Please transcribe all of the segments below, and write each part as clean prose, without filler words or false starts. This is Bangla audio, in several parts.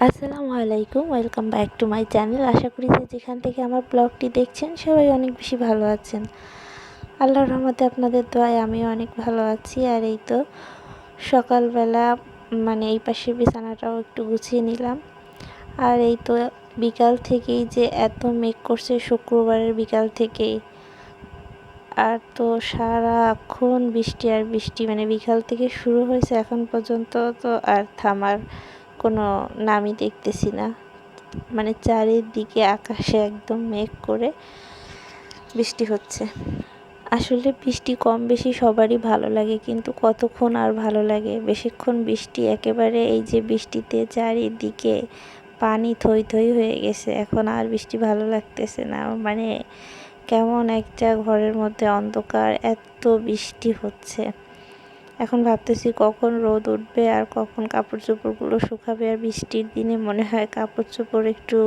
আসসালামু আলাইকুম, welcome back to my channel. আশা করি যে যেখান থেকে আমার ব্লগটি দেখছেন সবাই অনেক বেশি ভালো আছেন। আল্লাহর রহমতে আপনাদের দোয়ায় আমিও অনেক ভালো আছি। আর এই তো সকালবেলা এই পাশের বিছানাটাও একটু গুছিয়ে নিলাম। আর এই তো বিকাল থেকেই যে এত মেঘ করছে, শুক্রবারের বিকাল থেকেই। আর তো সারাক্ষণ বৃষ্টি আর বৃষ্টি, বিকাল থেকে শুরু হয়েছে এখন পর্যন্ত তো আর থামার কোনো নামই দেখতেছি না। চারিদিকে আকাশে একদম মেঘ করে বৃষ্টি হচ্ছে। আসলে বৃষ্টি কম বেশি সবারই ভালো লাগে, কিন্তু কতক্ষণ আর ভালো লাগে, বেশিক্ষণ বৃষ্টি একেবারে এই যে বৃষ্টিতে চারিদিকে পানি থই থই হয়ে গেছে। এখন আর বৃষ্টি ভালো লাগতেছে না, কেমন একটা ঘরের মধ্যে অন্ধকার, এত বৃষ্টি হচ্ছে। এখন ভাবতেছি কখন রোদ উঠবে আর কখন কাপড় চোপড়গুলো শুকাবে। আর বৃষ্টির দিনে মনে হয় কাপড় চোপড় একটু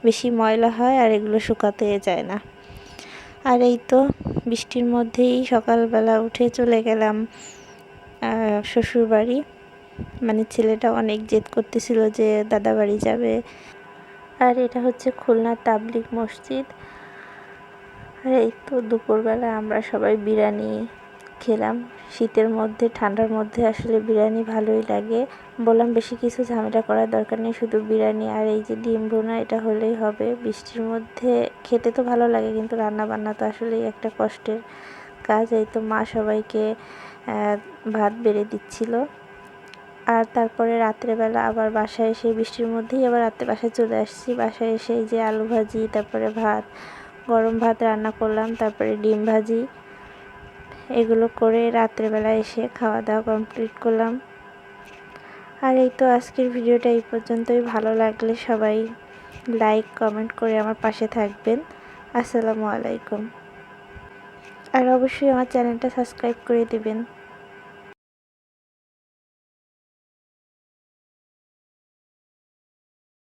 বেশি ময়লা হয় আর এগুলো শুকাতে যায় না। আর এই তো বৃষ্টির মধ্যেই সকালবেলা উঠে চলে গেলাম শ্বশুর বাড়ি। ছেলেটা অনেক জেদ করতেছিল যে দাদা বাড়ি যাবে। আর এটা হচ্ছে খুলনার তাবলিগ মসজিদ। আর এই তো দুপুরবেলা আমরা সবাই বিরিয়ানি খেলাম। শীতের মধ্যে, ঠান্ডার মধ্যে আসলে বিরিয়ানি ভালোই লাগে। বললাম বেশি কিছু ঝামেলা করার দরকার নেই, শুধু বিরিয়ানি আর এই যে ডিম ভুনা, এটা হলেই হবে। বৃষ্টির মধ্যে খেতে তো ভালো লাগে, কিন্তু রান্না বান্না তো আসলেই একটা কষ্টের কাজ। এই তো মা সবাইকে ভাত বেড়ে দিচ্ছিল। আর তারপরে রাত্রেবেলা আবার বাসায় এসে, বৃষ্টির মধ্যেই আবার রাত্রে বাসায় চলে আসছি। বাসায় এসে এই যে আলু ভাজি, তারপরে ভাত, গরম ভাত রান্না করলাম, তারপরে ডিম ভাজি, এগুলো করে রাত্রেবেলা এসে খাওয়া দাওয়া কমপ্লিট করলাম। আর এই তো আজকের ভিডিওটা এই পর্যন্তই। ভালো লাগলে সবাই লাইক কমেন্ট করে আমার পাশে থাকবেন। আসসালামু আলাইকুম। আর অবশ্যই আমার চ্যানেলটা সাবস্ক্রাইব করে দিবেন।